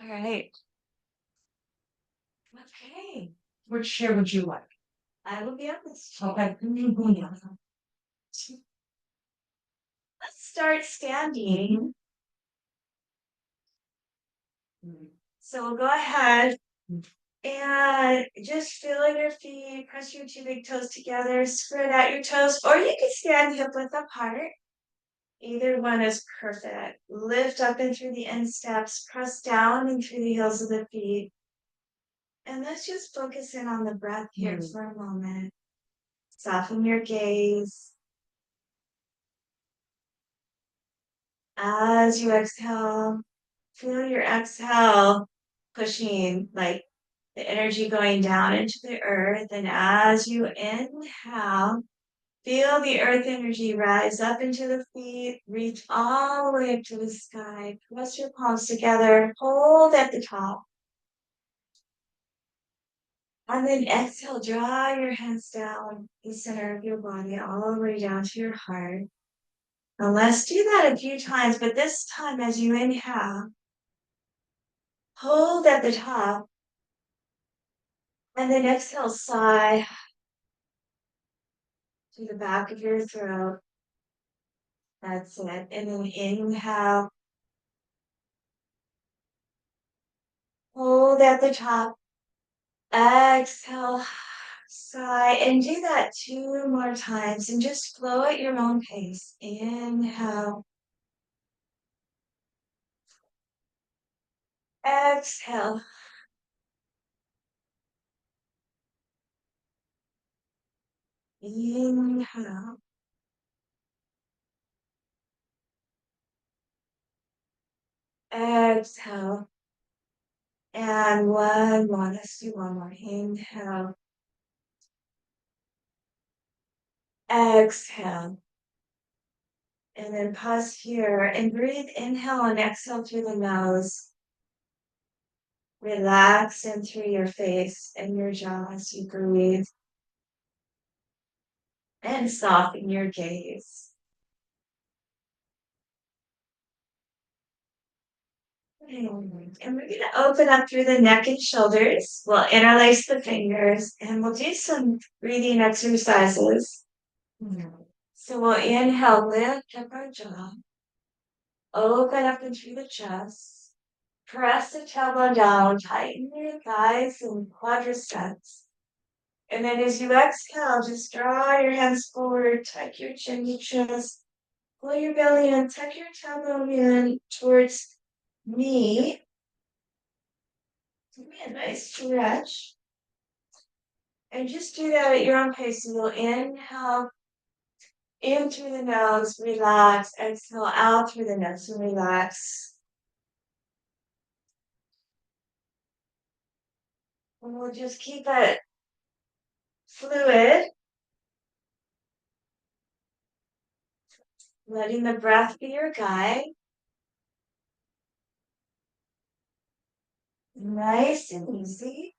All right. Okay. Which chair would you like? I will be on this. Okay. Let's start standing. So we'll go ahead and just feel your feet, press your two big toes together, spread out your toes, or you can stand hip width apart. Either one is perfect. Lift up and through the insteps, press down and through the heels of the feet. And let's just focus in on the breath here for a moment. Soften your gaze. As you exhale, feel your exhale pushing like the energy going down into the earth. And as you inhale, feel the earth energy rise up into the feet, reach all the way up to the sky. Press your palms together, hold at the top. And then exhale, draw your hands down the center of your body, all the way down to your heart. Now let's do that a few times, but this time as you inhale, hold at the top, and then exhale, sigh to the back of your throat. That's it. And then inhale, hold at the top, exhale, sigh, and do that 2 more times and just flow at your own pace. Inhale, exhale. Inhale. Exhale. And one more. Let's do one more. Inhale. Exhale. And then pause here and breathe. Inhale and exhale through the nose. Relax in through your face and your jaw as you breathe. And soften your gaze. And we're going to open up through the neck and shoulders. We'll interlace the fingers and we'll do some breathing exercises. So we'll inhale, lift up our jaw. Open up and through the chest. Press the tailbone down, tighten your thighs and quadriceps. And then as you exhale, just draw your hands forward, tuck your chin, your chest, pull your belly in, tuck your tailbone in towards me. Give me a nice stretch. And just do that at your own pace. So you'll inhale in through the nose, relax. Exhale out through the nose and relax. And we'll just keep it fluid. Letting the breath be your guide. Nice and easy.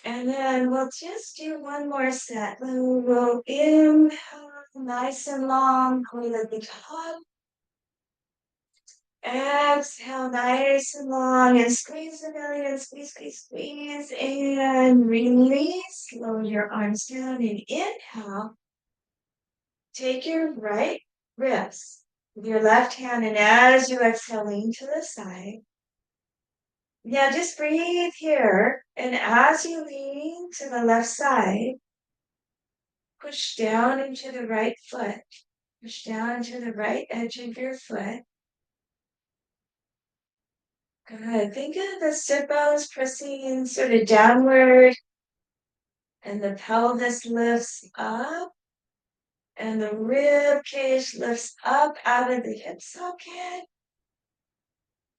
And then we'll just do one more set. Then we'll inhale nice and long, hold at the top. Exhale nice and long and squeeze the belly and squeeze, squeeze, squeeze. And release. Lower your arms down and inhale. Take your right wrist with your left hand, and as you exhale, lean to the side. Now just breathe here, and as you lean to the left side, push down into the right foot. Push down to the right edge of your foot. Good. Think of the sit bones pressing sort of downward, and the pelvis lifts up, and the rib cage lifts up out of the hip socket.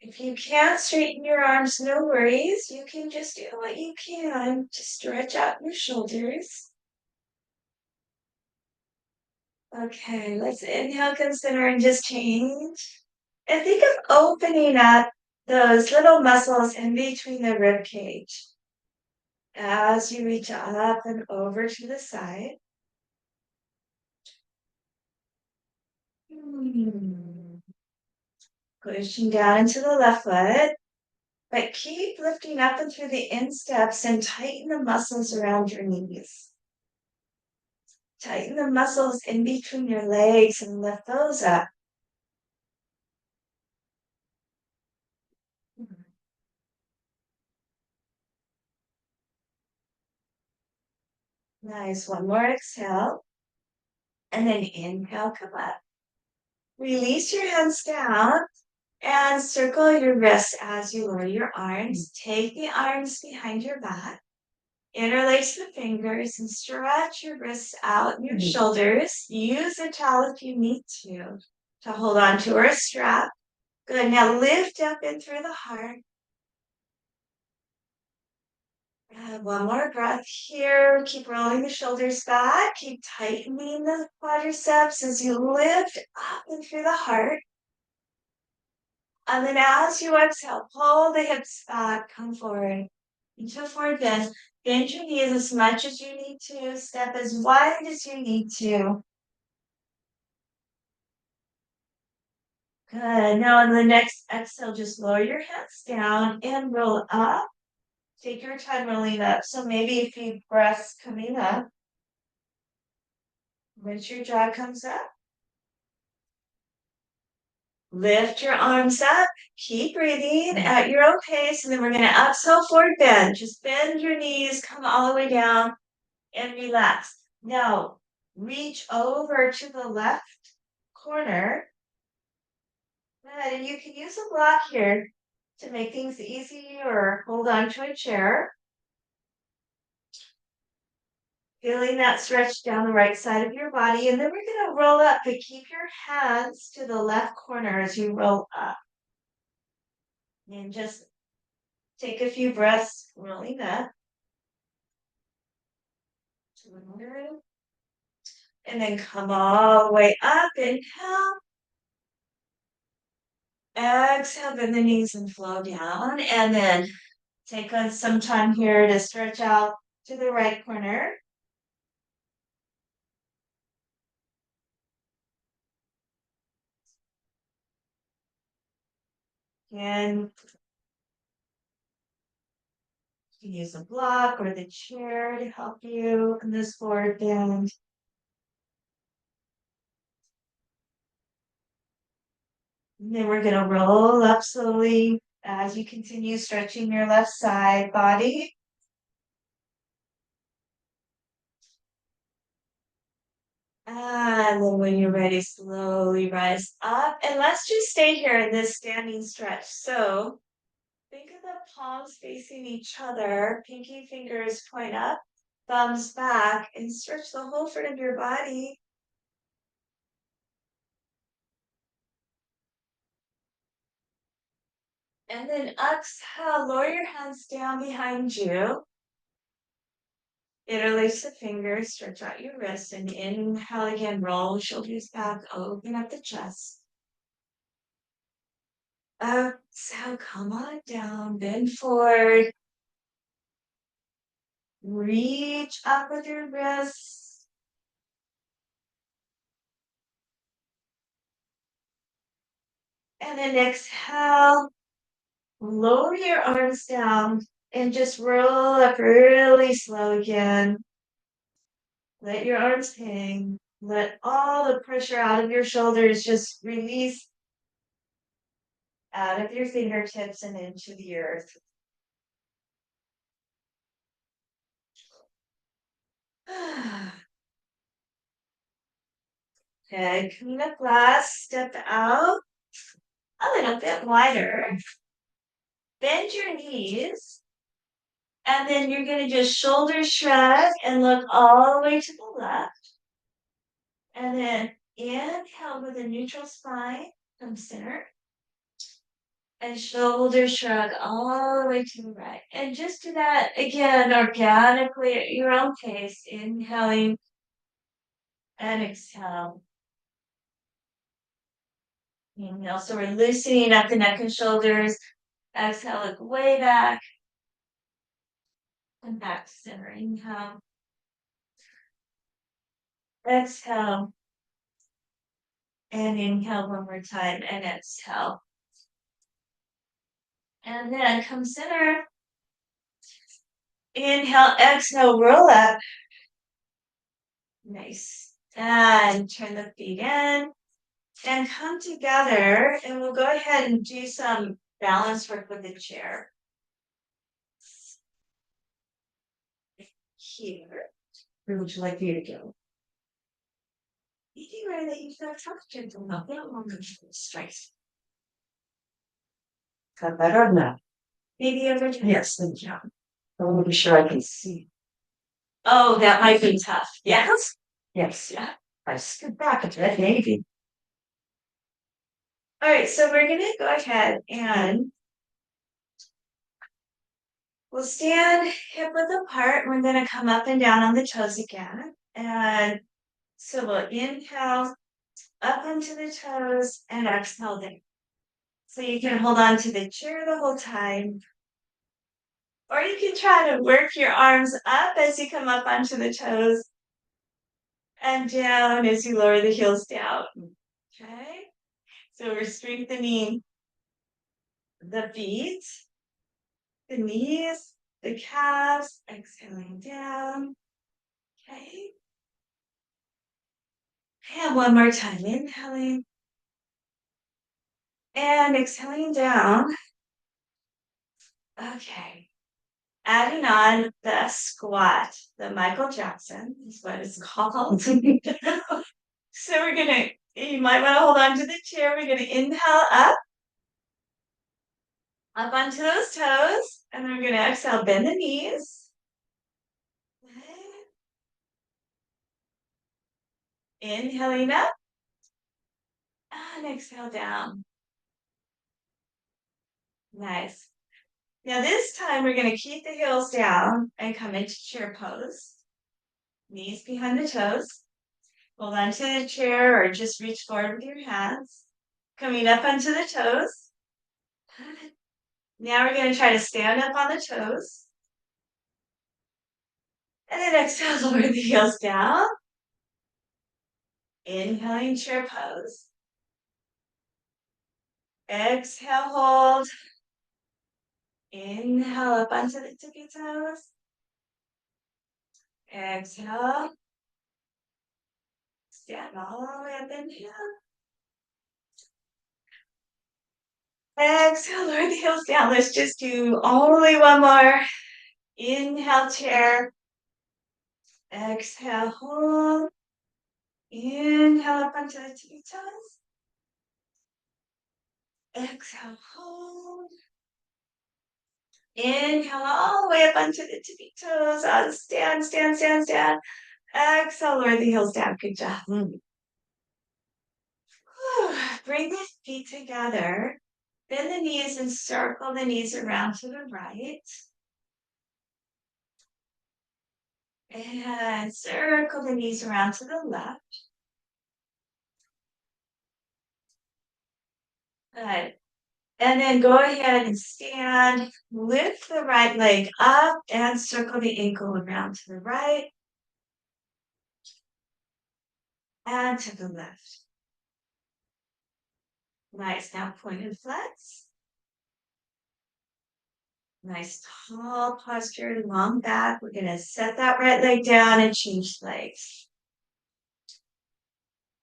If you can't straighten your arms, no worries. You can just do what you can to stretch out your shoulders. Okay, let's inhale, consider, and just change. And think of opening up those little muscles in between the rib cage. As you reach up and over to the side. Pushing down into the left foot, but keep lifting up and through the insteps and tighten the muscles around your knees. Tighten the muscles in between your legs and lift those up. Nice. One more exhale. And then inhale, come up. Release your hands down and circle your wrists as you lower your arms. Take the arms behind your back. Interlace the fingers and stretch your wrists out and your shoulders. Use a towel if you need to hold on to or a strap. Good. Now lift up in through the heart. One more breath here. Keep rolling the shoulders back. Keep tightening the quadriceps as you lift up and through the heart. And then as you exhale, pull the hips back, come forward into a forward bend. Bend your knees as much as you need to. Step as wide as you need to. Good. Now on the next exhale, just lower your hands down and roll up. Take your time rolling up. So maybe a few breaths coming up. Once your jaw comes up, lift your arms up. Keep breathing at your own pace. And then we're going to exhale, forward bend. Just bend your knees, come all the way down and relax. Now, reach over to the left corner. Good. And you can use a block here to make things easy or hold on to a chair. Feeling that stretch down the right side of your body. And then we're going to roll up, but keep your hands to the left corner as you roll up. And just take a few breaths rolling up. And then come all the way up. Inhale. Exhale, bend the knees and flow down. And then take some time here to stretch out to the right corner. And you can use a block or the chair to help you in this forward bend. And then we're going to roll up slowly as you continue stretching your left side body. And then when you're ready, slowly rise up. And let's just stay here in this standing stretch. So think of the palms facing each other, pinky fingers point up, thumbs back, and stretch the whole front of your body. And then exhale, lower your hands down behind you. Interlace the fingers, stretch out your wrists, and inhale again, roll shoulders back, open up the chest. Exhale, come on down, bend forward. Reach up with your wrists. And then exhale, lower your arms down and just roll up really slow again. Let your arms hang. Let all the pressure out of your shoulders just release out of your fingertips and into the earth. Okay, coming up last, step out a little bit wider. Bend your knees. And then you're going to just shoulder shrug and look all the way to the left. And then inhale with a neutral spine from center. And shoulder shrug all the way to the right. And just do that again organically at your own pace. Inhaling and exhale. Inhale. So we're loosening up the neck and shoulders. Exhale, look way back. And back to center. Inhale. Exhale. And inhale one more time and exhale. And then come center. Inhale, exhale, roll up. Nice. And turn the feet in. And come together. And we'll go ahead and do some balance work with the chair. Here. Where would you like me to go? Anywhere that you feel comfortable. No, we don't want to straight. Got better or not? Maybe over here. Yes, thank you. I want to be sure I can see. Oh, that might be tough. Yes. Yes. Yeah. I stood back a bit, maybe. All right, so we're gonna go ahead and we'll stand hip width apart. We're gonna come up and down on the toes again. And so we'll inhale up onto the toes and exhale down. So you can hold on to the chair the whole time. Or you can try to work your arms up as you come up onto the toes and down as you lower the heels down. Okay? So we're strengthening the feet, the knees, the calves, exhaling down. Okay? And one more time, inhaling and exhaling down. Okay. Adding on the squat, the Michael Jackson is what it's called. So you might want to hold on to the chair. We're gonna inhale up onto those toes, and then we're gonna exhale, bend the knees. Inhaling up, and exhale down. Nice. Now this time we're gonna keep the heels down and come into chair pose. Knees behind the toes. Hold on to the chair or just reach forward with your hands. Coming up onto the toes. Now we're going to try to stand up on the toes. And then exhale, lower the heels down. Inhaling chair pose. Exhale, hold. Inhale up onto the tippy toes. Exhale. Stand all the way up, inhale. Exhale, lower the heels down. Let's just do only one more. Inhale, chair. Exhale, hold. Inhale up onto the tippy toes. Exhale, hold. Inhale all the way up onto the tippy toes. Stand, stand, stand, stand. Exhale, lower the heels down. Good job. Bring the feet together. Bend the knees and circle the knees around to the right. And circle the knees around to the left. Good. And then go ahead and stand. Lift the right leg up and circle the ankle around to the right and to the left. Nice. Now point and flex. Nice tall posture, long back. We're going to set that right leg down and change legs.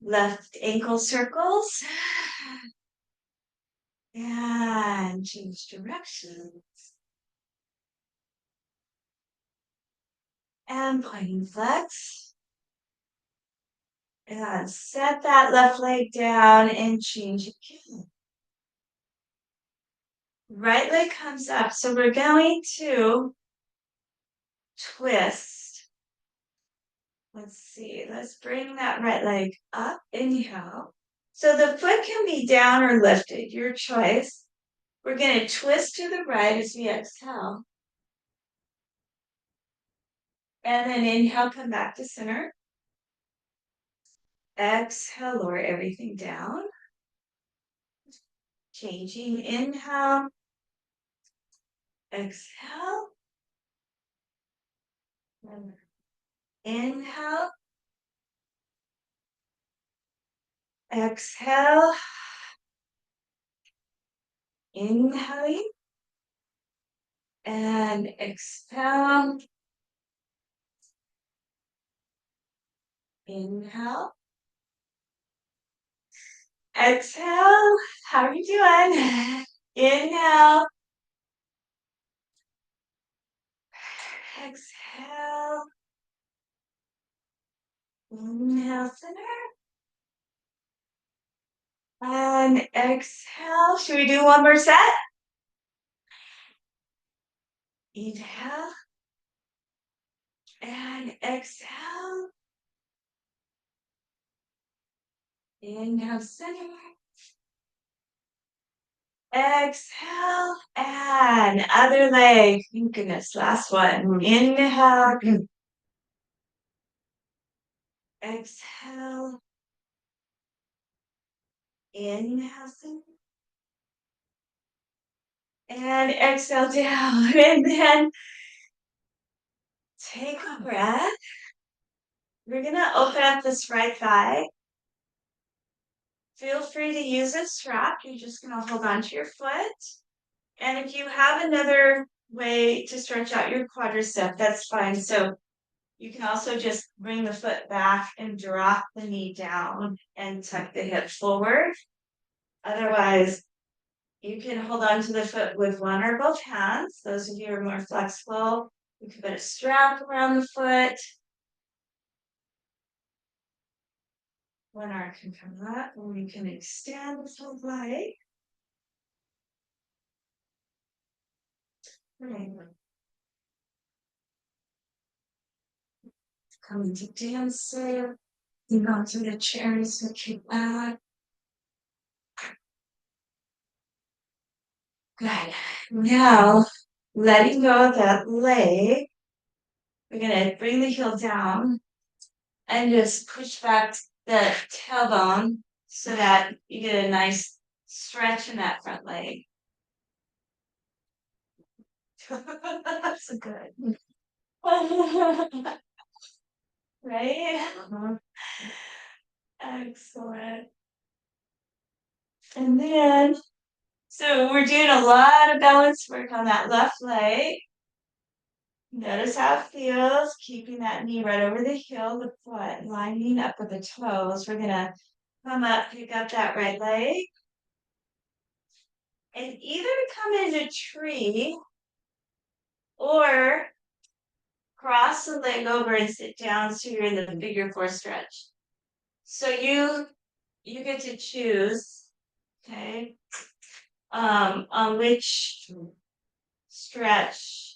Left ankle circles. And change directions. And point and flex. And set that left leg down and change again. Right leg comes up. So we're going to twist. Let's see. Let's bring that right leg up. Inhale. So the foot can be down or lifted, your choice. We're going to twist to the right as we exhale. And then inhale, come back to center. Exhale, lower everything down. Changing, inhale. Exhale. Inhale, exhale, inhaling and exhale. Inhale, exhale. How are you doing? Inhale, exhale, inhale, center, and exhale. Should we do one more set? Inhale and exhale. Inhale, center. Exhale and other leg. Thank goodness. Last one. Inhale. Exhale. Inhale, center. And exhale down. And then take a breath. We're going to open up this right thigh. Feel free to use a strap. You're just going to hold on to your foot. And if you have another way to stretch out your quadricep, that's fine. So you can also just bring the foot back and drop the knee down and tuck the hip forward. Otherwise, you can hold on to the foot with one or both hands. Those of you who are more flexible, you can put a strap around the foot. One arm can come up, and we can extend the full leg. Coming to dancer. Move on to the chairs with your back. Good. Now, letting go of that leg, we're going to bring the heel down and just push back the tailbone so that you get a nice stretch in that front leg. That's good. Right? Excellent. And then, so we're doing a lot of balance work on that left leg. Notice how it feels, keeping that knee right over the heel, the foot lining up with the toes. We're gonna come up, pick up that right leg, and either come into tree or cross the leg over and sit down so you're in the figure four stretch. So you get to choose, okay, on which stretch.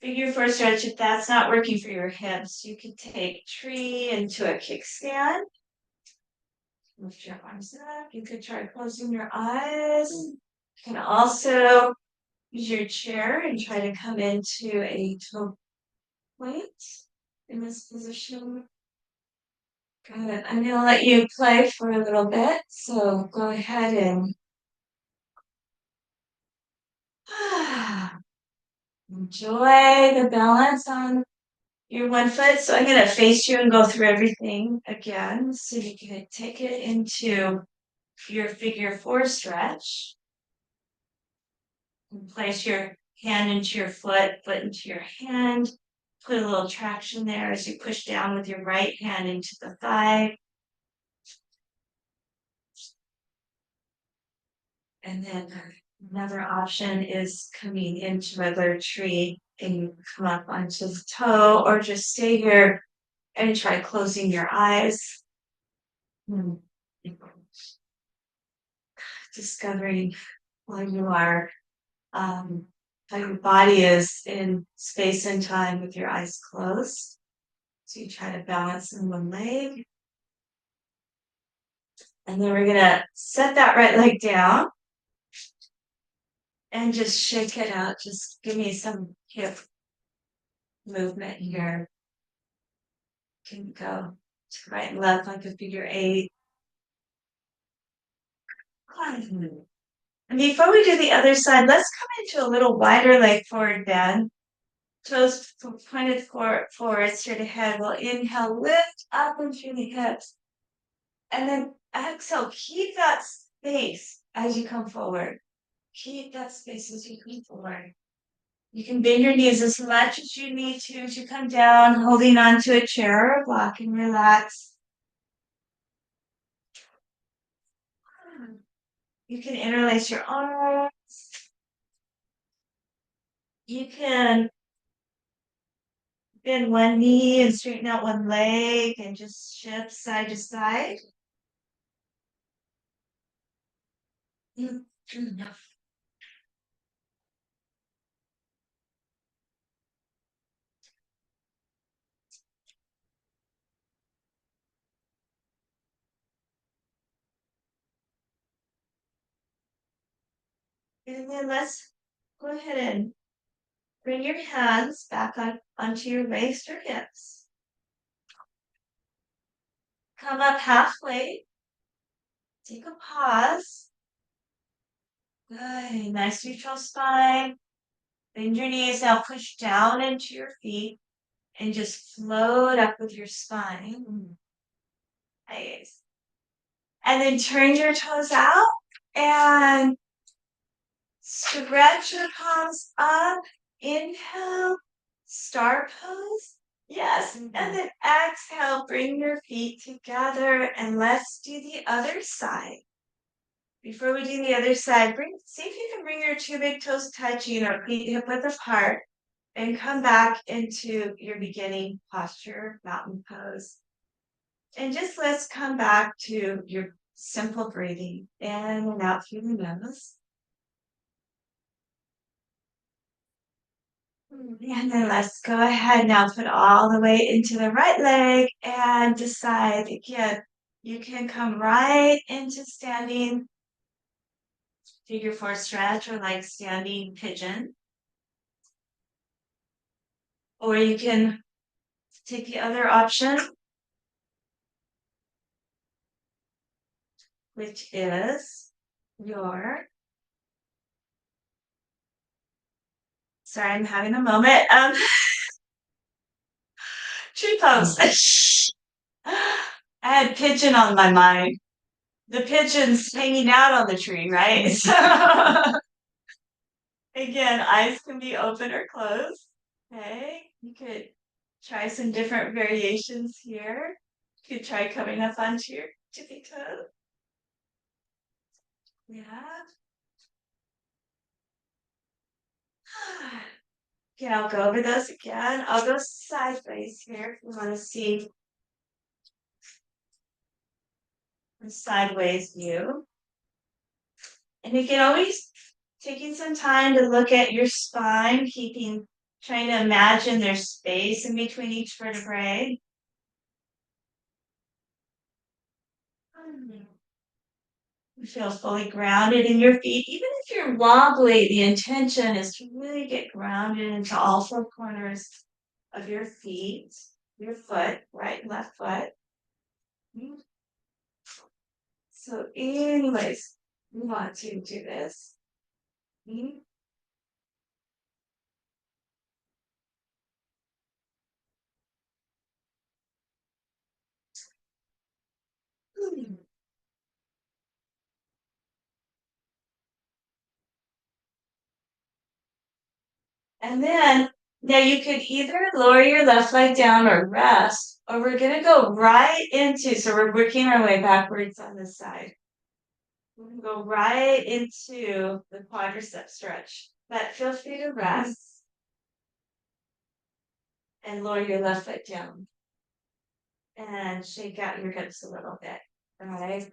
Figure four stretch, if that's not working for your hips, you could take tree into a kickstand. Lift your arms up. You could try closing your eyes. You can also use your chair and try to come into a toe point in this position. Good. I'm going to let you play for a little bit. So go ahead and enjoy the balance on your one foot. So I'm going to face you and go through everything again. So you can take it into your figure four stretch. And place your hand into your foot into your hand. Put a little traction there as you push down with your right hand into the thigh. And then another option is coming into regular tree and you come up onto the toe or just stay here and try closing your eyes. Discovering where you are, how your body is in space and time with your eyes closed. So you try to balance in one leg. And then we're gonna set that right leg down and just shake it out. Just give me some hip movement here. Can go to right and left like a figure eight. And before we do the other side, let's come into a little wider leg forward bend. Toes pointed forward, straight ahead. We'll inhale, lift up and through the hips. And then exhale, keep that space as you come forward. Keep that space as you come forward. You can bend your knees as much as you need to as you come down, holding onto a chair or a block, and relax. You can interlace your arms. You can bend one knee and straighten out one leg and just shift side to side. And then let's go ahead and bring your hands back onto your waist or hips. Come up halfway. Take a pause. Good. Nice neutral spine. Bend your knees. Now push down into your feet and just float up with your spine. Nice. And then turn your toes out and stretch your palms up. Inhale. Star pose. Yes. And then exhale. Bring your feet together and let's do the other side. Before we do the other side, see if you can bring your two big toes touching or feet hip width apart and come back into your beginning posture, mountain pose. And just let's come back to your simple breathing in and out through the nose. And then let's go ahead now, put all the way into the right leg and decide again, you can come right into standing figure four stretch or like standing pigeon. Or you can take the other option, which is your, sorry, I'm having a moment. Tree pose. I had pigeon on my mind. The pigeon's hanging out on the tree, right? So again, eyes can be open or closed. Okay, you could try some different variations here. You could try coming up onto your tippy toe. Yeah. Okay, I'll go over those again. I'll go sideways here if you want to see the sideways view. And you can always taking some time to look at your spine, trying to imagine there's space in between each vertebrae. You feel fully grounded in your feet. Even if you're wobbly, the intention is to really get grounded into all four corners of your feet, your foot, right and left foot. So anyways, we want to do this. And then now you could either lower your left leg down or rest, or we're going to go right into, so we're working our way backwards on this side. We're going to go right into the quadricep stretch, but feel free to rest and lower your left foot down and shake out your hips a little bit. All right.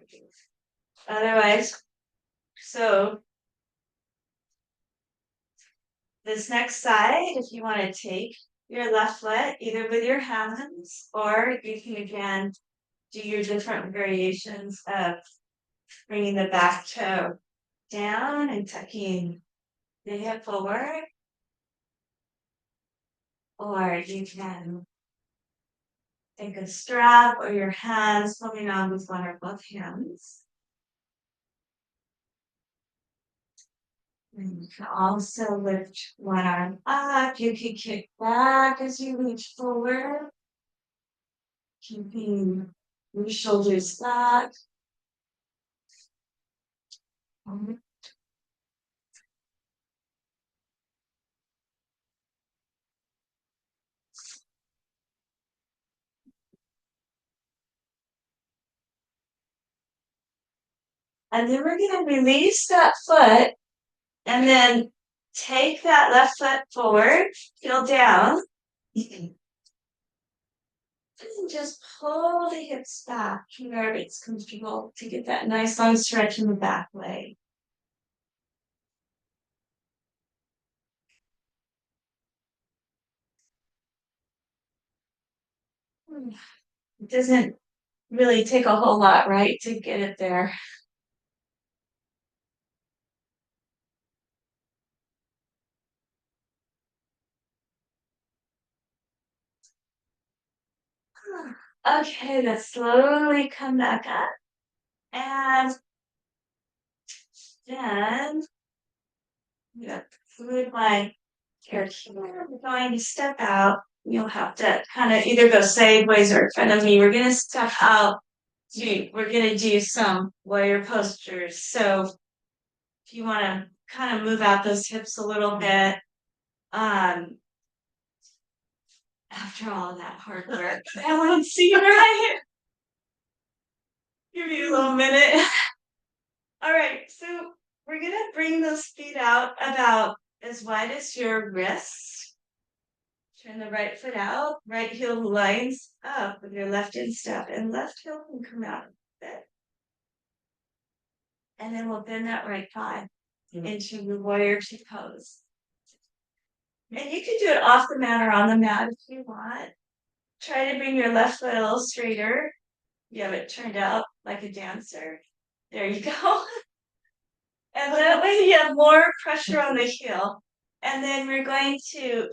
Otherwise, so this next side, if you want to take your left foot either with your hands or you can again do your different variations of bringing the back toe down and tucking the hip forward. Or you can take a strap or your hands holding on with one or both hands. And you can also lift one arm up. You can kick back as you reach forward, keeping your shoulders back. And then we're going to release that foot and then take that left foot forward, heel down, and just pull the hips back to wherever it's comfortable to get that nice long stretch in the back leg. It doesn't really take a whole lot, right, to get it there. Okay, let's slowly come back up. And then I'm gonna fluid my hair here. We're going to step out. You'll have to kind of either go sideways or in front of me. We're gonna step out. We're gonna do some warrior postures. So if you want to kind of move out those hips a little bit, um, after all that hard work, I want to see right. Give me a little minute. All right, so we're gonna bring those feet out about as wide as your wrist. Turn the right foot out, right heel lines up with your left instep, and left heel can come out a bit. And then we'll bend that right thigh into the warrior two pose. And you can do it off the mat or on the mat if you want. Try to bring your left foot a little straighter. You have it turned out like a dancer. There you go. And that way you have more pressure on the heel. And then we're going to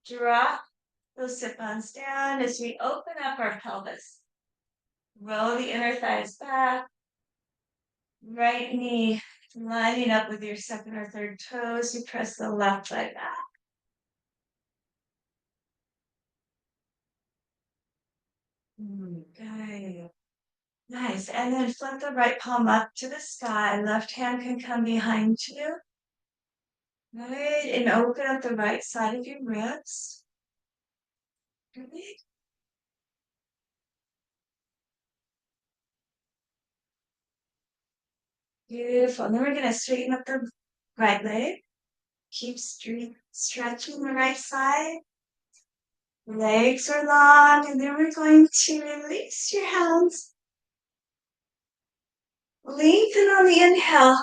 drop those sit bones down as we open up our pelvis. Roll the inner thighs back. Right knee lining up with your second or third toes. You press the left leg back. Okay. Nice. And then flip the right palm up to the sky. Left hand can come behind you. Good. And open up the right side of your ribs. Good. Beautiful. And then we're going to straighten up the right leg. Keep stretching the right side. Legs are long. And then we're going to release your hands. Lengthen on the inhale.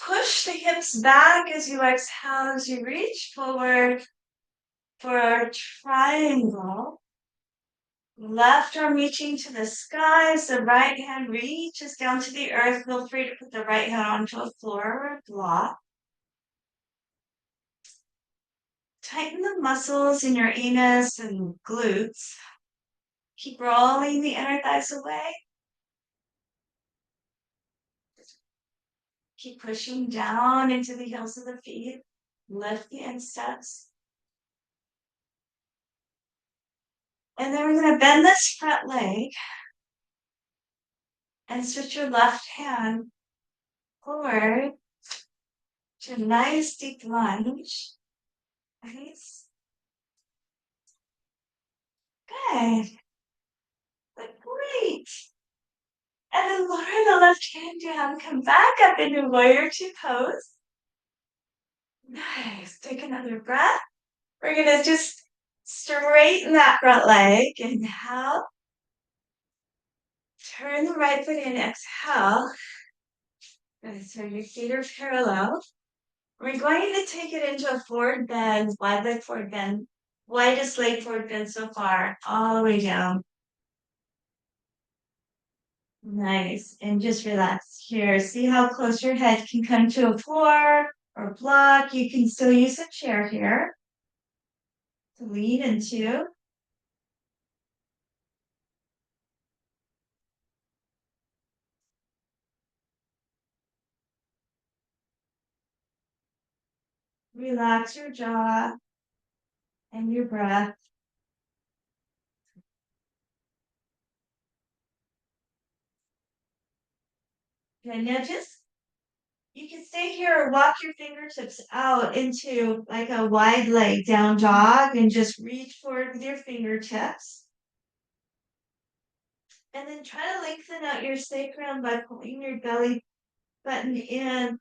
Push the hips back as you exhale, as you reach forward for our triangle. Left arm reaching to the skies, the right hand reaches down to the earth. Feel free to put the right hand onto a floor or a block. Tighten the muscles in your anus and glutes. Keep rolling the inner thighs away. Keep pushing down into the heels of the feet. Lift the insteps. And then we're going to bend this front leg and switch your left hand forward to a nice deep lunge. Nice. Good. Good. Great. And then lower the left hand down. Come back up into warrior two pose. Nice. Take another breath. We're going to just straighten that front leg. Inhale. Turn the right foot in. Exhale. Good. So your feet are parallel. We're going to take it into a forward bend, wide leg forward bend, widest leg forward bend so far, all the way down. Nice. And just relax here. See how close your head can come to a floor or block. You can still use a chair here to lean into. relax your jaw and your breath. And now just you can stay here or walk your fingertips out into like a wide leg down dog and just reach forward with your fingertips. And then try to lengthen out your sacrum by pulling your belly button in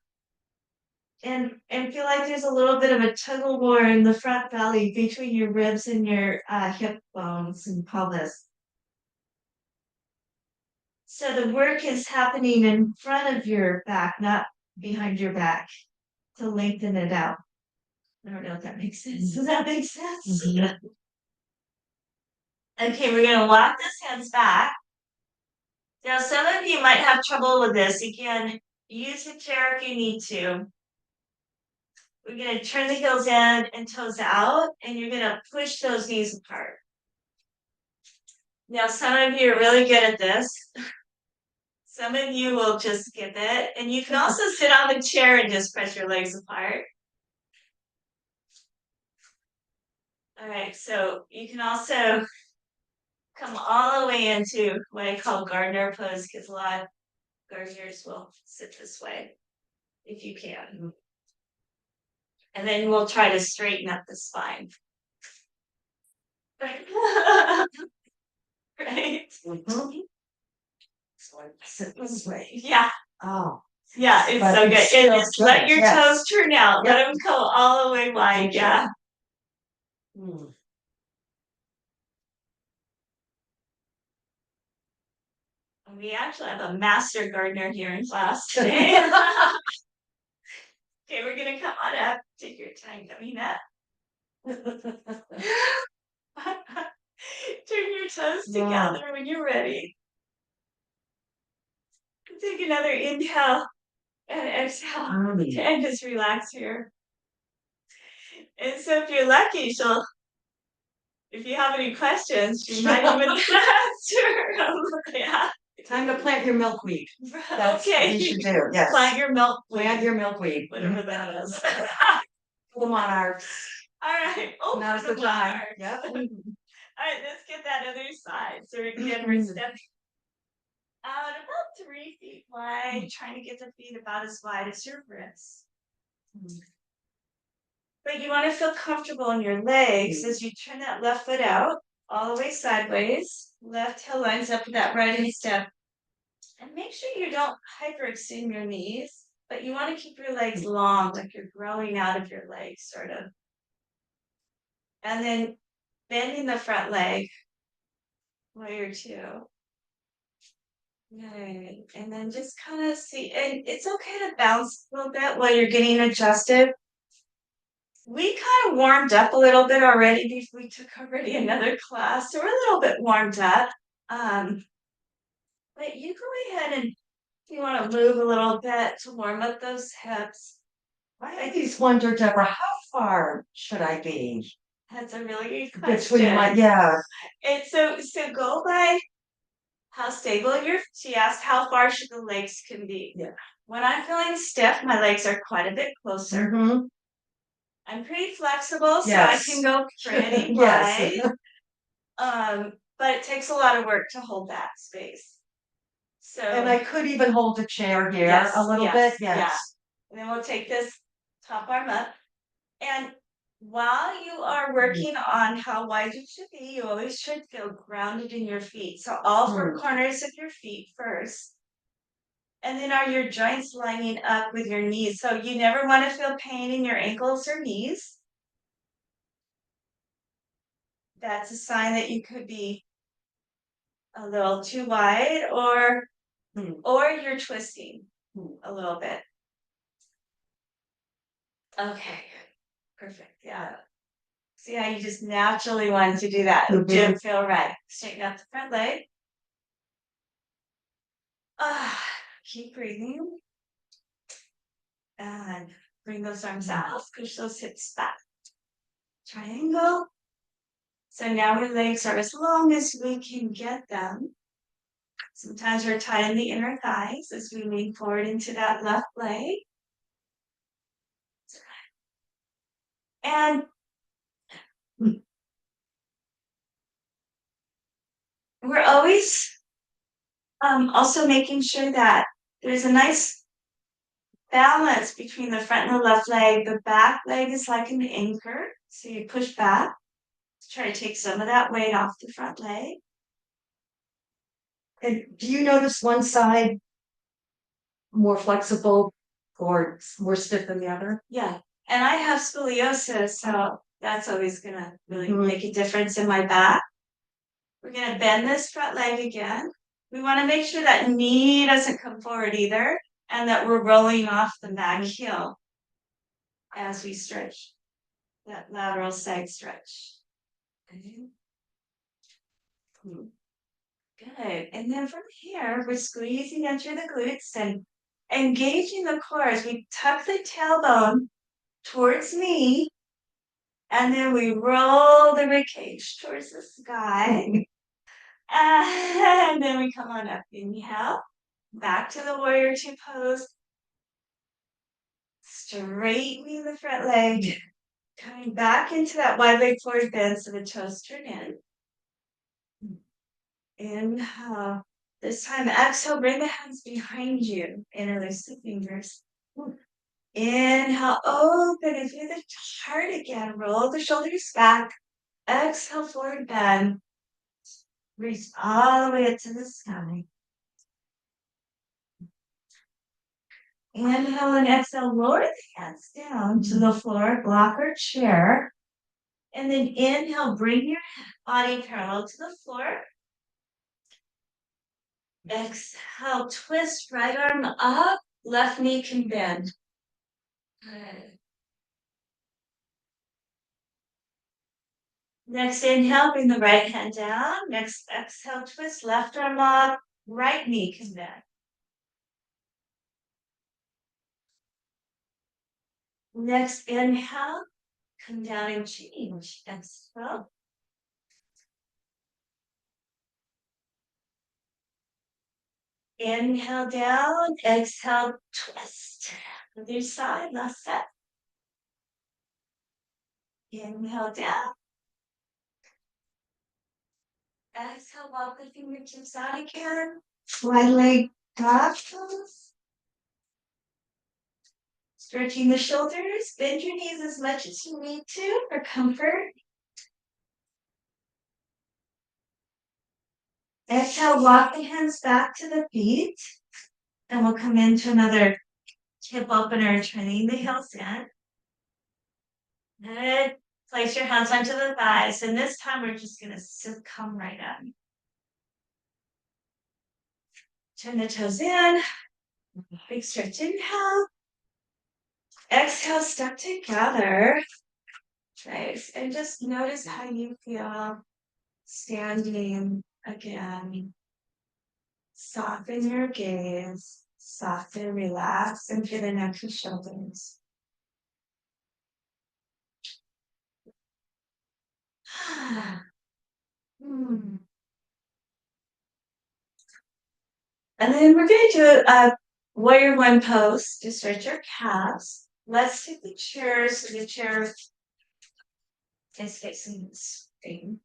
and feel like there's a little bit of a tug of war in the front belly between your ribs and your hip bones and pelvis. So the work is happening in front of your back, not behind your back, to lengthen it out. I don't know if that makes sense. Does that make sense? Mm-hmm. Okay, we're gonna walk those hands back. Now, some of you might have trouble with this. Again, use a chair if you need to. We're gonna turn the heels in and toes out, and you're gonna push those knees apart. Now, some of you are really good at this. Some of you will just skip it, and you can also sit on the chair and just press your legs apart. All right, so you can also come all the way into what I call gardener pose, because a lot of gardeners will sit this way if you can. And then we'll try to straighten up the spine. Right? Mm-hmm. So I sit this way. Yeah. Oh. Yeah, it's but so good. And just let your toes turn out. Yep. Let them go all the way wide. Yeah. We actually have a master gardener here in class today. Okay, we're gonna come on up. Take your time coming up. Turn your toes together when you're ready. Take another inhale and exhale and just relax here. And so if you're lucky, if you have any questions, she might even answer. Yeah. Time to plant your milkweed. That's okay. What you should do. Yes. Plant your milkweed. Plant your milkweed. Whatever that is. The monarchs. All right. Oh, now's the time. Yep. All right, let's get that other side. So again, we're stepping out about 3 feet wide, trying to get the feet about as wide as your wrists. But you want to feel comfortable in your legs as you turn that left foot out all the way sideways. Left heel lines up with that right instep. And make sure you don't hyperextend your knees, but you want to keep your legs long, like you're growing out of your legs, sort of. And then bending the front leg, layer 2. Right. And then just kind of see, and it's okay to bounce a little bit while you're getting adjusted. We kind of warmed up a little bit already. We took already another class, so we're a little bit warmed up. But you go ahead and if you want to move a little bit to warm up those hips. I always wonder, Deborah, how far should I be? That's a really good question. Between and so go by how stable she asked how far should the legs can be. Yeah. When I'm feeling stiff, my legs are quite a bit closer. Mm-hmm. I'm pretty flexible, so I can go pretty wide. But it takes a lot of work to hold that space. So and I could even hold the chair here a little bit. Yes. Yeah. And then we'll take this top arm up. And while you are working on how wide you should be, you always should feel grounded in your feet. So all 4 corners of your feet first. And then are your joints lining up with your knees? So you never want to feel pain in your ankles or knees. That's a sign that you could be a little too wide or you're twisting a little bit. Okay, perfect. Yeah. See how you just naturally wanted to do that. It didn't feel right. Straighten out the front leg. Keep breathing. And bring those arms out. Push those hips back. Triangle. So now our legs are as long as we can get them. Sometimes we're tight in the inner thighs as we lean forward into that left leg. And we're always also making sure that there's a nice balance between the front and the left leg. The back leg is like an anchor. So you push back to try to take some of that weight off the front leg. And do you notice one side more flexible or more stiff than the other? Yeah. And I have scoliosis, so that's always gonna really make a difference in my back. We're gonna bend this front leg again. We want to make sure that knee doesn't come forward either, and that we're rolling off the back heel as we stretch that lateral side stretch. Okay. Good. And then from here, we're squeezing into the glutes and engaging the core as we tuck the tailbone towards me, and then we roll the ribcage towards the sky. And then we come on up. Inhale, back to the warrior two pose. Straightening the front leg. Coming back into that wide leg forward bend so the toes turn in. Inhale. This time, exhale, bring the hands behind you. Interlace the fingers. Inhale, open and through the heart again. Roll the shoulders back. Exhale, forward bend. Reach all the way up to the sky. Inhale and exhale, lower the hands down to the floor, block or chair. And then inhale, bring your body parallel to the floor. Exhale, twist right arm up, left knee can bend. Good. Next inhale, bring the right hand down. Next exhale, twist left arm up, right knee can bend. Next inhale, come down and change. Exhale. Inhale down, exhale, twist. Other side, last set. Inhale down. Exhale, walk the fingertips out again. Wide leg dog pose. Stretching the shoulders, bend your knees as much as you need to for comfort. Exhale, walk the hands back to the feet. And we'll come into another hip opener, turning the heels in. Good. Place your hands onto the thighs. And this time we're just going to come right up. Turn the toes in. Big stretch. Inhale. Exhale, step together. Nice. And just notice how you feel standing again. Soften your gaze. Soften, relax into the neck and shoulders. And then we're going to do a warrior one pose to stretch your calves. Let's take the chair so the chair is facing the screen.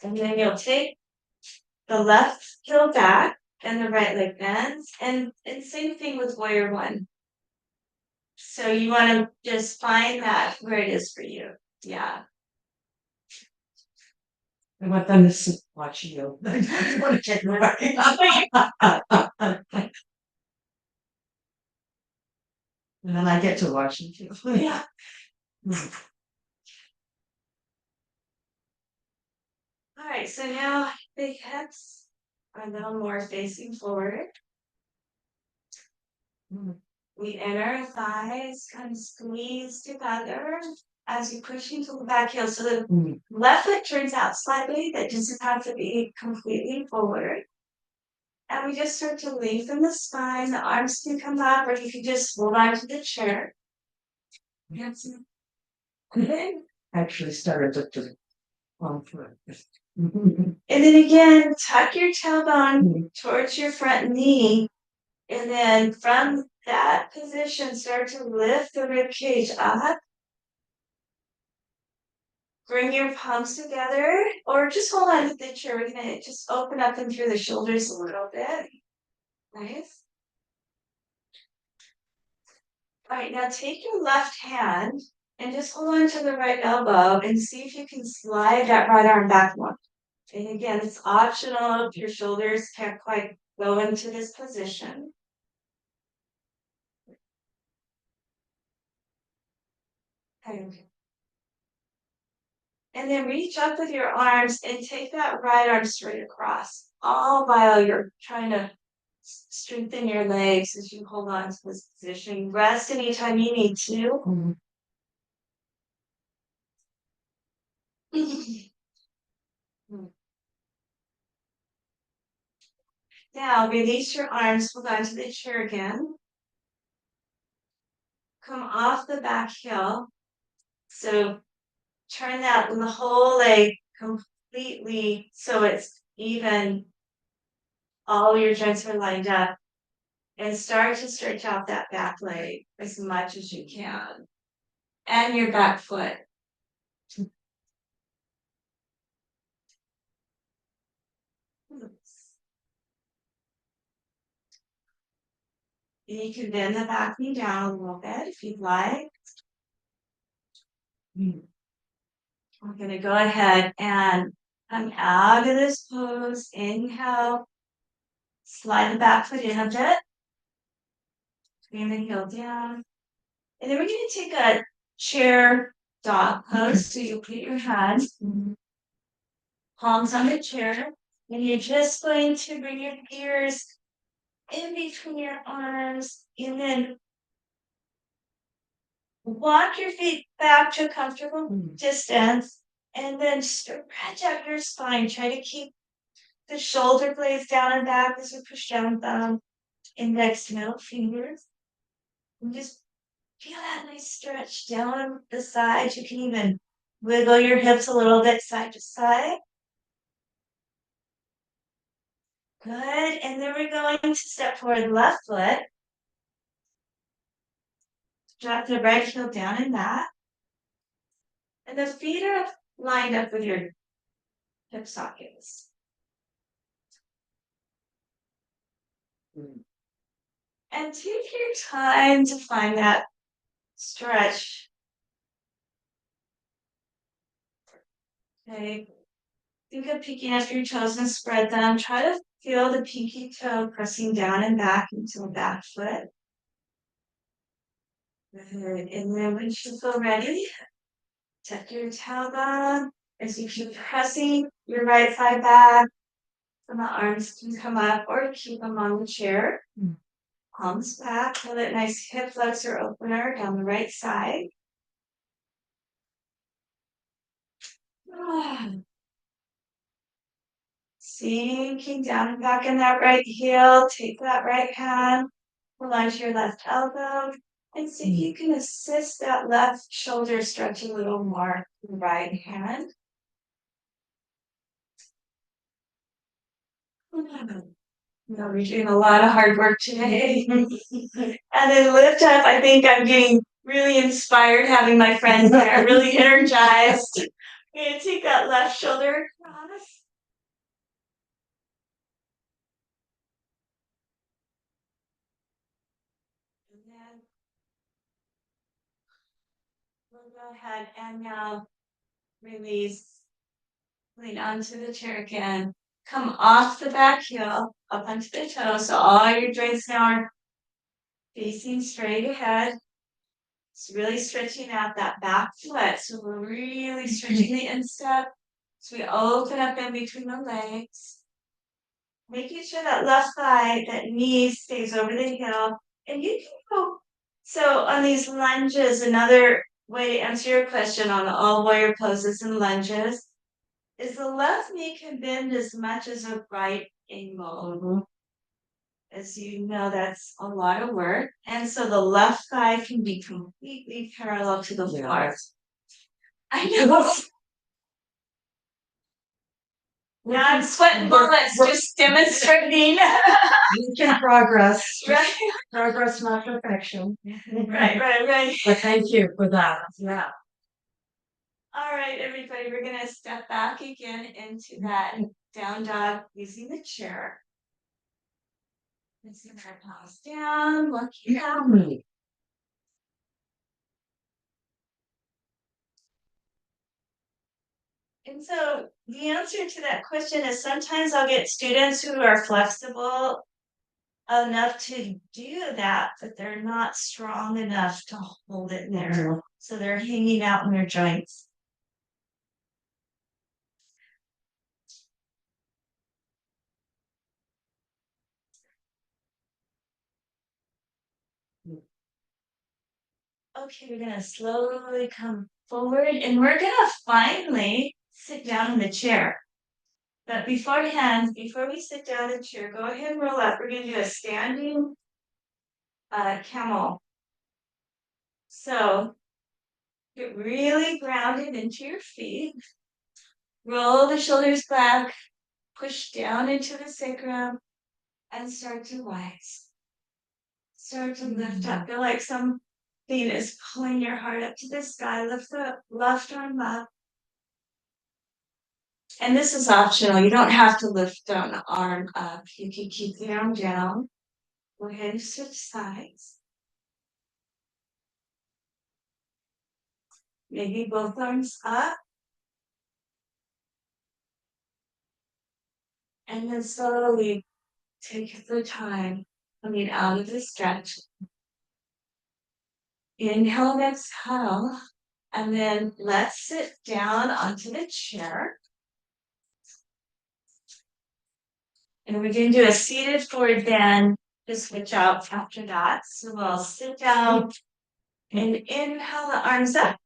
And then you'll take the left heel back and the right leg bends. And same thing with warrior one. So you want to just find that where it is for you. Yeah. I want them to sit watching you. I want to check And then I get to watch you too. Yeah. All right, so now the hips are a little more facing forward. We enter our thighs, kind of squeeze together as you push into the back heel. So the left foot turns out slightly. That doesn't have to be completely forward. And we just start to lengthen the spine. The arms can come up, or you can just hold on to the chair. Yes. Actually started to on foot. And then again, tuck your tailbone towards your front knee. And then from that position, start to lift the rib cage up. Bring your palms together, or just hold on to the chair. We're gonna just open up and through the shoulders a little bit. Nice. All right, now take your left hand and just hold on to the right elbow and see if you can slide that right arm back more. And again, it's optional if your shoulders can't quite go into this position. Okay. And then reach up with your arms and take that right arm straight across, all while you're trying to strengthen your legs as you hold on to this position. Rest anytime you need to. Now release your arms, hold on to the chair again. Come off the back heel. So turn that the whole leg completely so it's even. All your joints are lined up. And start to stretch out that back leg as much as you can. And your back foot. You can bend the back knee down a little bit if you'd like. I'm going to go ahead and come out of this pose. Inhale. Slide the back foot in a bit. Bring the heel down. And then we're going to take a chair dog pose. So you put your hands, palms on the chair, and you're just going to bring your ears in between your arms, and then walk your feet back to a comfortable distance, and then stretch out your spine. Try to keep the shoulder blades down and back as we push down thumb, index, middle fingers. And just feel that nice stretch down the sides. You can even wiggle your hips a little bit side to side. Good. And then we're going to step forward left foot. Drop the right heel down in that. And the feet are lined up with your hip sockets. And take your time to find that stretch. Okay. Think of peeking up your toes and spread them. Try to feel the pinky toe pressing down and back into the back foot. Good. And then when you feel ready, tuck your tailbone as you keep pressing your right thigh back. And the arms can come up or keep them on the chair. Palms back. Feel that nice hip flexor opener down the right side. Sinking down and back in that right heel. Take that right hand. Hold on to your left elbow. And see if you can assist that left shoulder stretch a little more with the right hand. No, we're doing a lot of hard work today. And then lift up. I think I'm getting really inspired having my friends there, really energized. I'm going to take that left shoulder across. And then we'll go ahead and now release. Lean onto the chair again. Come off the back heel, up onto the toe. So all your joints now are facing straight ahead. It's really stretching out that back foot. So we're really stretching the instep. So we open up in between the legs. Making sure that left thigh, that knee stays over the heel. And you can go. So on these lunges, another way to answer your question on all warrior poses and lunges is the left knee can bend as much as a right angle. As you know, that's a lot of work. And so the left thigh can be completely parallel to the floor. I know. Now I'm sweating bullets just demonstrating. We can progress. Right. Progress, not perfection. Right. But thank you for that. Yeah. All right, everybody, we're gonna step back again into that down dog using the chair. Let's get our paws down, looking down. And so the answer to that question is sometimes I'll get students who are flexible enough to do that, but they're not strong enough to hold it there. So they're hanging out in their joints. Okay, we're gonna slowly come forward and we're gonna finally sit down in the chair. But beforehand, before we sit down in the chair, go ahead and roll up. We're gonna do a standing camel. So get really grounded into your feet. Roll the shoulders back, push down into the sacrum, and start to rise. Start to lift up. Feel like something is pulling your heart up to the sky. Lift the left arm up. And this is optional. You don't have to lift an arm up. You can keep the arm down. Go ahead and switch sides. Maybe both arms up. And then slowly take the time coming out of the stretch. Inhale and exhale. And then let's sit down onto the chair. And we're going to do a seated forward bend to switch out after that. So we'll sit down and inhale the arms up.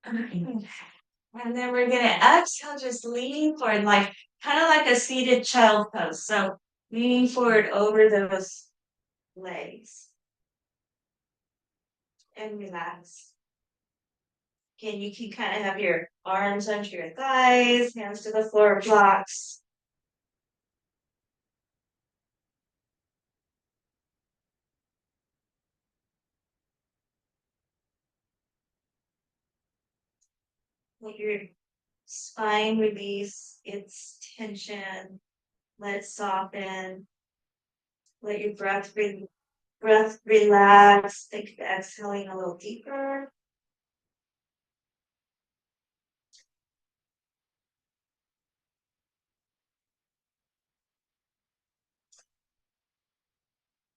And then we're going to exhale, just leaning forward, like kind of like a seated child pose. So leaning forward over those legs. And relax. Again, you can kind of have your arms under your thighs, hands to the floor blocks. Let your spine release its tension. Let it soften. Let your breath relax. Think of exhaling a little deeper.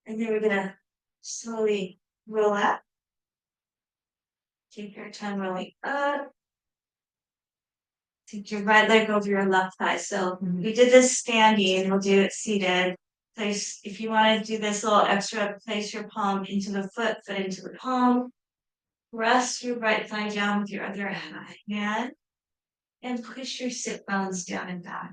And then we're gonna slowly roll up. Take your time rolling up. Take your right leg over your left thigh. So we did this standing, we'll do it seated. Place, if you want to do this little extra, place your palm into the foot into the palm. Rest your right thigh down with your other hand and push your sit bones down and back.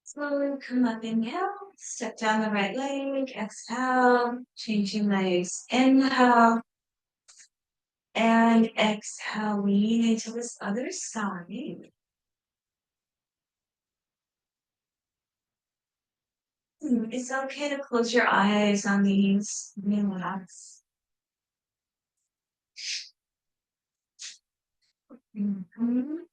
Slowly come up, inhale, step down the right leg, exhale, changing legs, inhale, and exhale, lean into this other side. It's okay to close your eyes on these, relax. Mhm.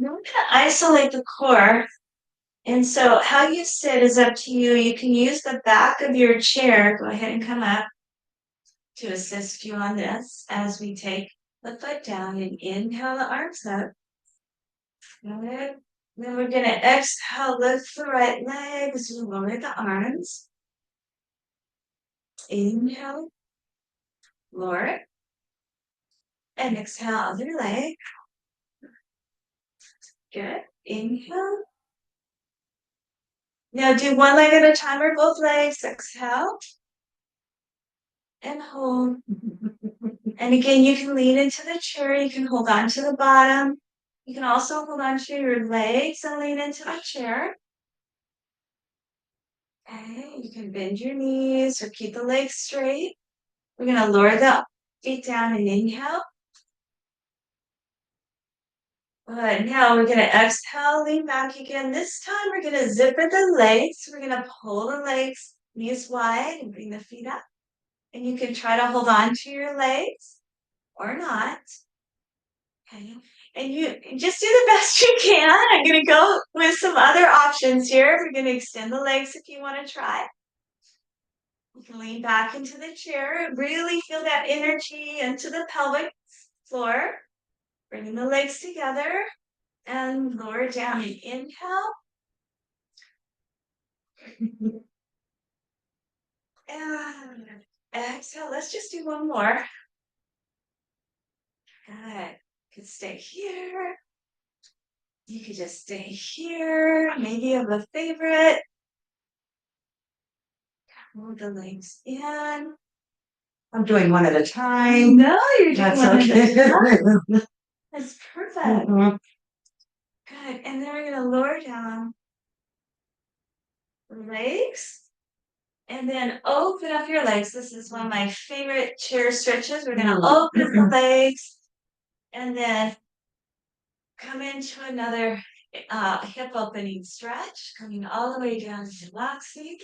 Now we're gonna isolate the core. And so how you sit is up to you. You can use the back of your chair. Go ahead and come up to assist you on this as we take the foot down and inhale the arms up. Good. Then we're gonna exhale, lift the right leg as we lower the arms. Inhale, lower it, and exhale, other leg. Good. Inhale. Now do one leg at a time or both legs. Exhale. And hold. And again, you can lean into the chair. You can hold on to the bottom. You can also hold on to your legs and lean into the chair. Okay, you can bend your knees or keep the legs straight. We're going to lower the feet down and inhale. Good. Now we're going to exhale, lean back again. This time we're going to zipper the legs. We're going to pull the legs, knees wide, and bring the feet up. And you can try to hold on to your legs or not. Okay. And you just do the best you can. I'm going to go with some other options here. We're going to extend the legs if you want to try. You can lean back into the chair. Really feel that energy into the pelvic floor. Bringing the legs together and lower down and inhale. And exhale. Let's just do one more. Good. You can stay here. You could just stay here. Maybe you have a favorite. Move the legs in. I'm doing one at a time. No, you're doing That's one at a time. okay. That's perfect. Mhm. Good. And then we're going to lower down the legs. And then open up your legs. This is one of my favorite chair stretches. We're going to open up the legs. And then come into another hip opening stretch. Coming all the way down to relaxing.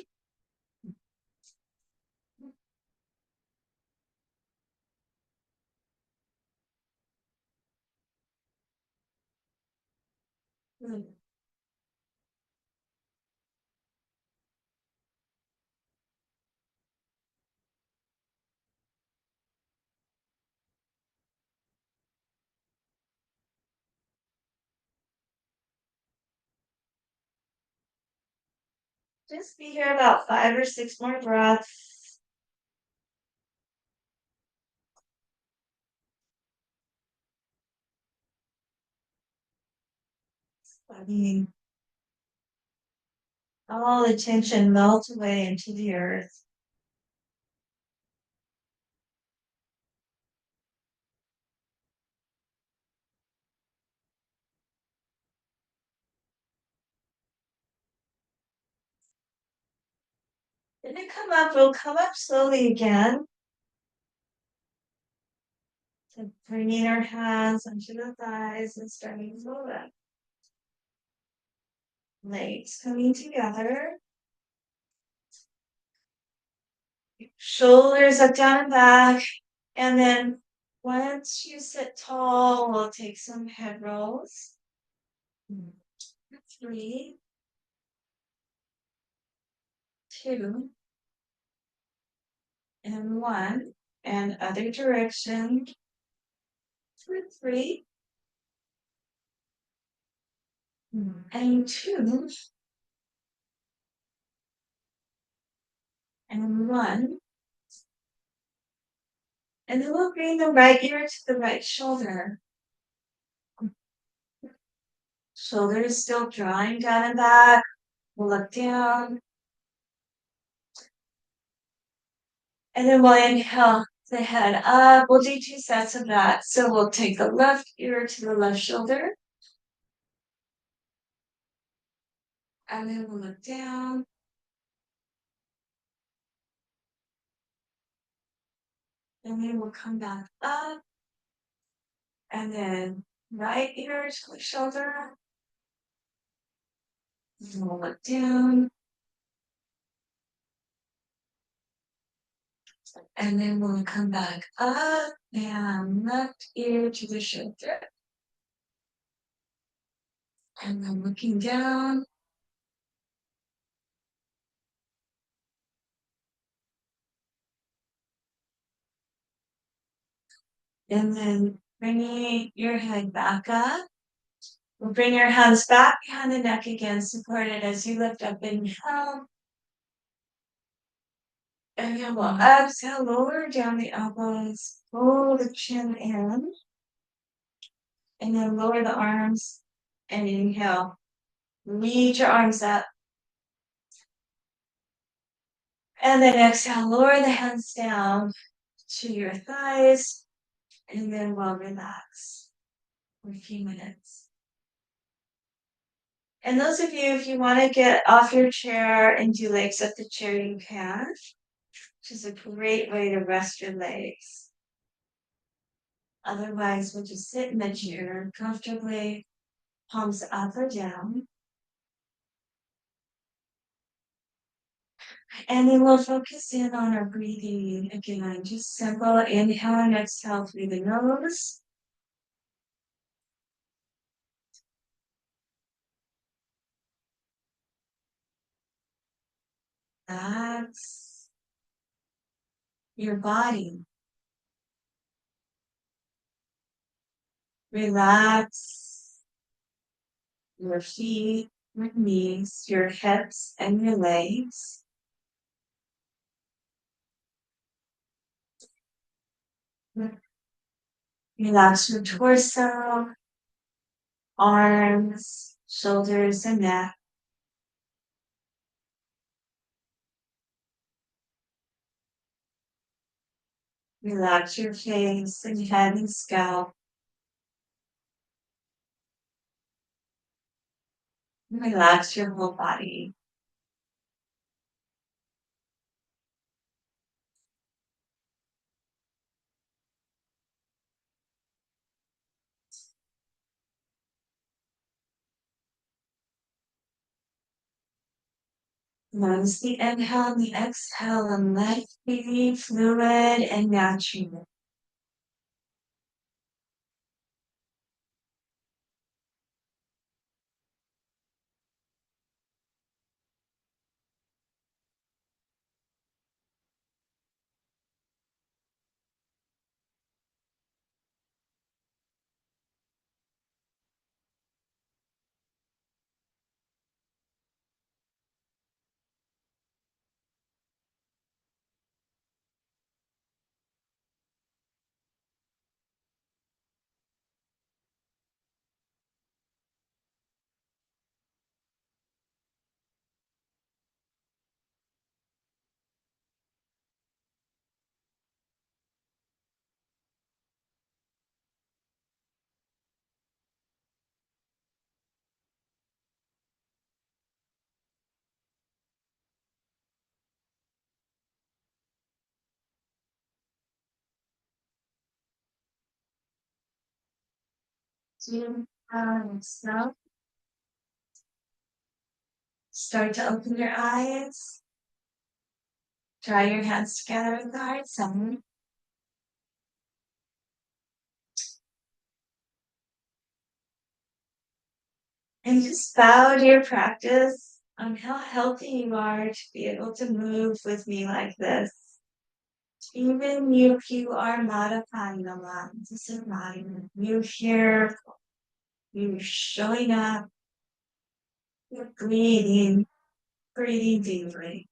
Just be here about 5 or 6 more breaths. Letting all the tension melt away into the earth. When it come up, we'll come up slowly again. So bringing our hands onto the thighs and starting to roll up. Legs coming together. Shoulders up, down, and back. And then once you sit tall, we'll take some head rolls. 3, 2, and 1. And other direction. 3, and 2, and 1. And then we'll bring the right ear to the right shoulder. Shoulder is still drawing down and back. We'll look down. And then we'll inhale the head up. We'll do 2 sets of that. So we'll take the left ear to the left shoulder. And then we'll look down. And then we'll come back up. And then right ear to the shoulder. And we'll look down. And then we'll come back up and left ear to the shoulder. And then looking down. And then bringing your head back up. We'll bring your hands back behind the neck again, supported as you lift up. Inhale. And then we'll exhale, lower down the elbows, pull the chin in, and then lower the arms and inhale. Reach your arms up. And then exhale, lower the hands down to your thighs, and then we'll relax for a few minutes. And those of you, if you want to get off your chair and do legs up the chair, you can, which is a great way to rest your legs. Otherwise, we'll just sit in the chair comfortably, palms up or down. And then we'll focus in on our breathing again. Just simple inhale and exhale through the nose. Relax your body. Relax your feet, your knees, your hips, and your legs. Relax your torso, arms, shoulders, and neck. Relax your face and head and scalp. Relax your whole body. Notice the inhale and the exhale, and let it be fluid and natural. So start to open your eyes. Dry your hands together with the heart center. And just bow to your practice on how healthy you are to be able to move with me like this. Even if you are modifying a lot, it doesn't matter. You're here, you're showing up, you're breathing, breathing deeply.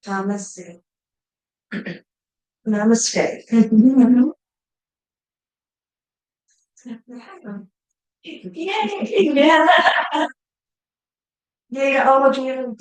Namaste. Namaste. Yeah. Yeah, all of you.